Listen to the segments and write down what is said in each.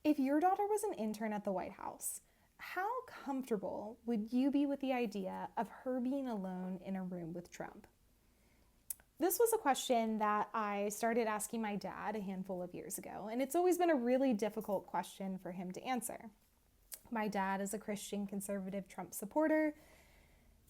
If your daughter was an intern at the White House, how comfortable would you be with the idea of her being alone in a room with Trump? This was a question that I started asking my dad a handful of years ago, and it's always been a really difficult question for him to answer. My dad is a Christian conservative Trump supporter,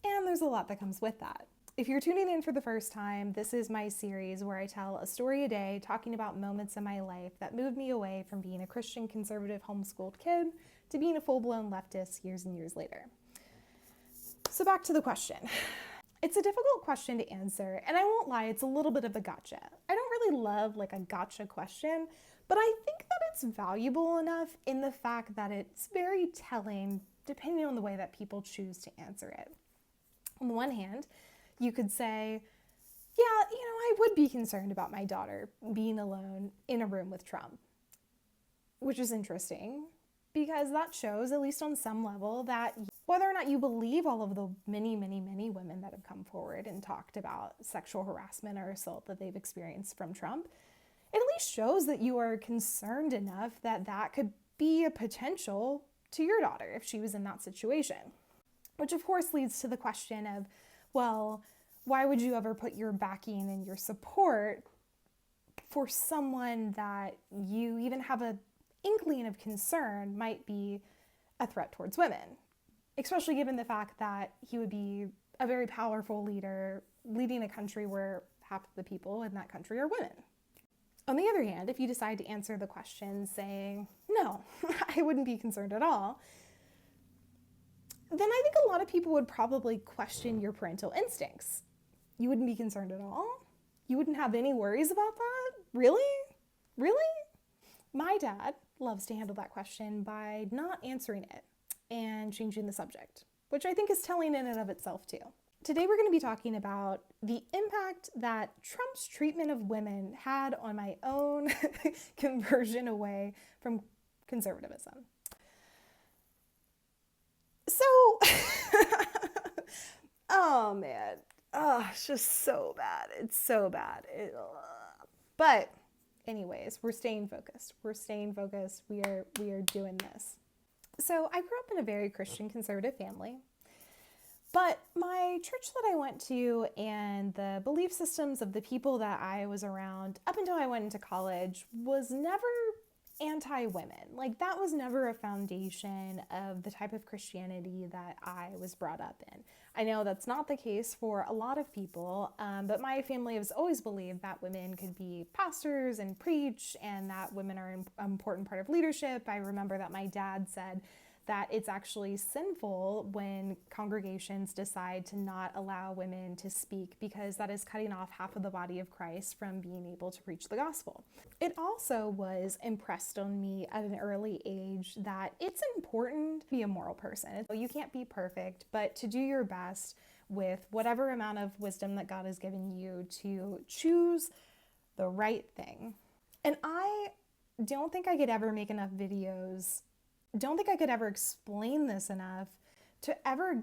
and there's a lot that comes with that. If you're tuning in for the first time, this is my series where I tell a story a day talking about moments in my life that moved me away from being a Christian conservative homeschooled kid to being a full-blown leftist years and years later. So back to the question. It's a difficult question to answer, and I won't lie, it's a little bit of a gotcha. I don't really love like a gotcha question, but I think that it's valuable enough in the fact that it's very telling depending on the way that people choose to answer it. On the one hand, you could say, yeah, I would be concerned about my daughter being alone in a room with Trump, which is interesting because that shows, at least on some level, that whether or not you believe all of the many, many, many women that have come forward and talked about sexual harassment or assault that they've experienced from Trump, it at least shows that you are concerned enough that that could be a potential to your daughter if she was in that situation. Which of course leads to the question of, well, why would you ever put your backing and your support for someone that you even have an inkling of concern might be a threat towards women? Especially given the fact that he would be a very powerful leader leading a country where half of the people in that country are women. On the other hand, if you decide to answer the question saying, no, I wouldn't be concerned at all, then I think a lot of people would probably question your parental instincts. You wouldn't be concerned at all? You wouldn't have any worries about that? Really? Really? My dad loves to handle that question by not answering it and changing the subject, which I think is telling in and of itself too. Today we're going to be talking about the impact that Trump's treatment of women had on my own conversion away from conservatism. So, oh man, it's just so bad. It's so bad. But anyways, we're staying focused. We are doing this. So I grew up in a very Christian conservative family, but my church that I went to and the belief systems of the people that I was around up until I went into college was never anti-women. Like, that was never a foundation of the type of Christianity that I was brought up in. I know that's not the case for a lot of people, but my family has always believed that women could be pastors and preach, and that women are an important part of leadership. I remember that my dad said that it's actually sinful when congregations decide to not allow women to speak because that is cutting off half of the body of Christ from being able to preach the gospel. It also was impressed on me at an early age that it's important to be a moral person. You can't be perfect, but to do your best with whatever amount of wisdom that God has given you to choose the right thing. And I don't think I could ever make enough videos, don't think I could ever explain this enough to ever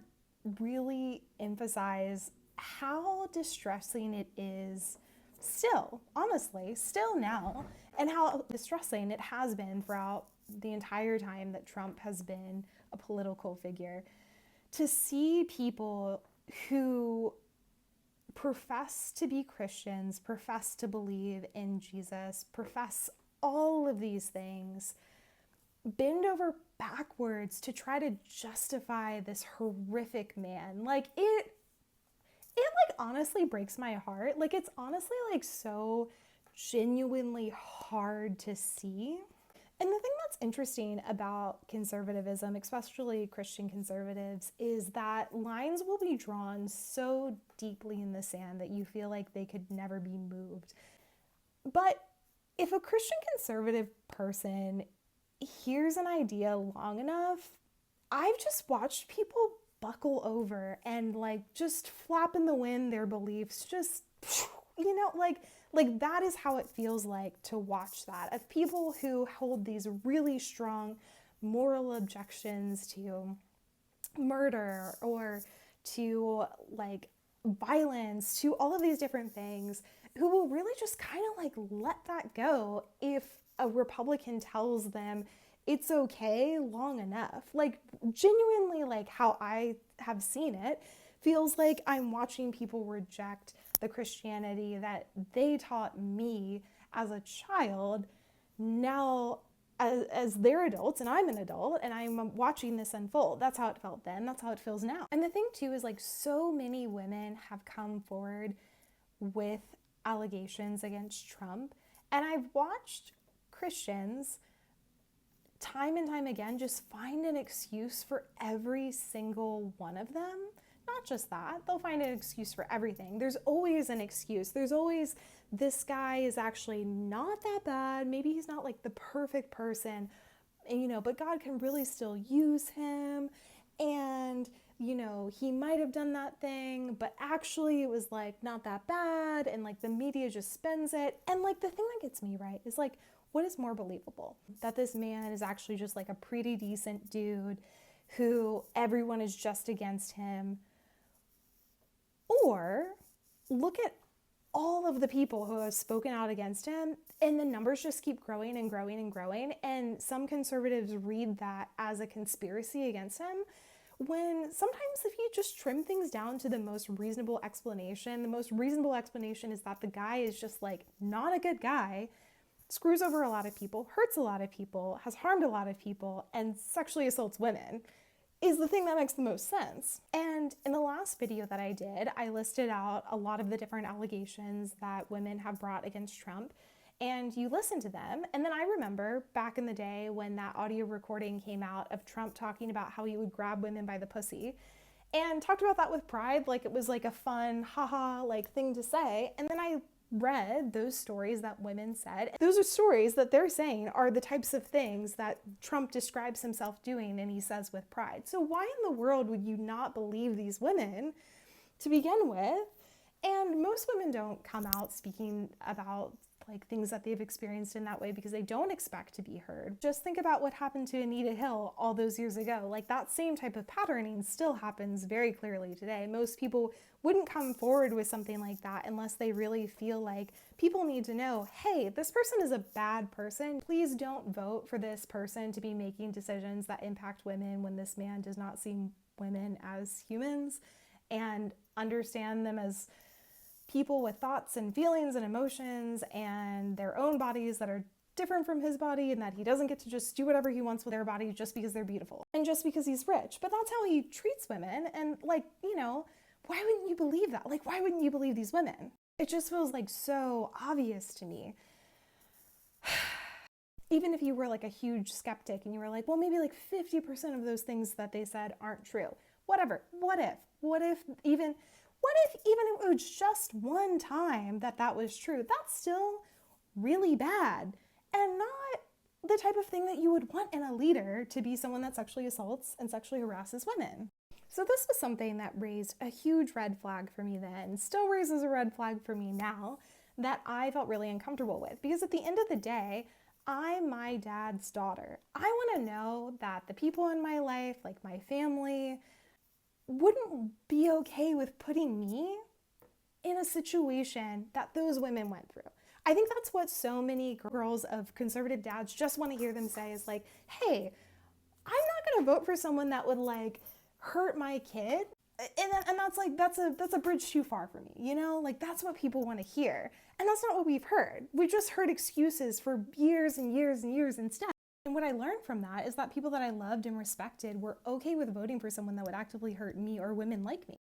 really emphasize how distressing it is still, honestly, still now, and how distressing it has been throughout the entire time that Trump has been a political figure, to see people who profess to be Christians, profess to believe in Jesus, profess all of these things, bend over backwards to try to justify this horrific man. Like, it like honestly breaks my heart. Like, it's honestly like so genuinely hard to see. And the thing that's interesting about conservatism, especially Christian conservatives, is that lines will be drawn so deeply in the sand that you feel like they could never be moved. But if a Christian conservative person hears an idea long enough, I've just watched people buckle over and like just flap in the wind their beliefs, just, like that is how it feels like to watch that, of people who hold these really strong moral objections to murder or to like violence, to all of these different things, who will really just kind of like let that go if a Republican tells them it's okay long enough. Like, genuinely, like how I have seen it, feels like I'm watching people reject the Christianity that they taught me as a child now as they're adults and I'm an adult and I'm watching this unfold. That's how it felt then. That's how it feels now. And the thing too is like so many women have come forward with allegations against Trump. And I've watched Christians time and time again just find an excuse for every single one of them. Not just that, they'll find an excuse for everything. There's always an excuse. There's always, this guy is actually not that bad. Maybe he's not like the perfect person, you know, but God can really still use him. And, you know, he might have done that thing, but actually it was like not that bad. And like the media just spins it. And like the thing that gets me right is like, what is more believable? That this man is actually just like a pretty decent dude who everyone is just against him. Or look at all of the people who have spoken out against him, and the numbers just keep growing and growing and growing. And some conservatives read that as a conspiracy against him, when sometimes if you just trim things down to the most reasonable explanation, the most reasonable explanation is that the guy is just like not a good guy, screws over a lot of people, hurts a lot of people, has harmed a lot of people, and sexually assaults women, is the thing that makes the most sense. And in the last video that I did, I listed out a lot of the different allegations that women have brought against Trump, and you listen to them. And then I remember back in the day when that audio recording came out of Trump talking about how he would grab women by the pussy, and talked about that with pride, like it was like a fun, haha, like thing to say. And then I read those stories that women said. Those are stories that they're saying are the types of things that Trump describes himself doing and he says with pride. So why in the world would you not believe these women to begin with? And most women don't come out speaking about like things that they've experienced in that way because they don't expect to be heard. Just think about what happened to Anita Hill all those years ago. Like that same type of patterning still happens very clearly today. Most people wouldn't come forward with something like that unless they really feel like people need to know, hey, this person is a bad person. Please don't vote for this person to be making decisions that impact women when this man does not see women as humans and understand them as people with thoughts and feelings and emotions and their own bodies that are different from his body, and that he doesn't get to just do whatever he wants with their body just because they're beautiful and just because he's rich. But that's how he treats women. And like, you know, why wouldn't you believe that? Like, why wouldn't you believe these women? It just feels like so obvious to me. Even if you were like a huge skeptic and you were like, well, maybe like 50% of those things that they said aren't true. Whatever. What if even it was just one time that was true? That's still really bad and not the type of thing that you would want in a leader, to be someone that sexually assaults and sexually harasses women. So this was something that raised a huge red flag for me then, still raises a red flag for me now, that I felt really uncomfortable with. Because at the end of the day, I'm my dad's daughter. I want to know that the people in my life, like my family, wouldn't be okay with putting me in a situation that those women went through. I think that's what so many girls of conservative dads just want to hear them say is like, hey, I'm not going to vote for someone that would like hurt my kid. And that's like, that's a bridge too far for me, you know? Like that's what people want to hear. And that's not what we've heard. We've just heard excuses for years and years and years instead. And what I learned from that is that people that I loved and respected were okay with voting for someone that would actively hurt me or women like me.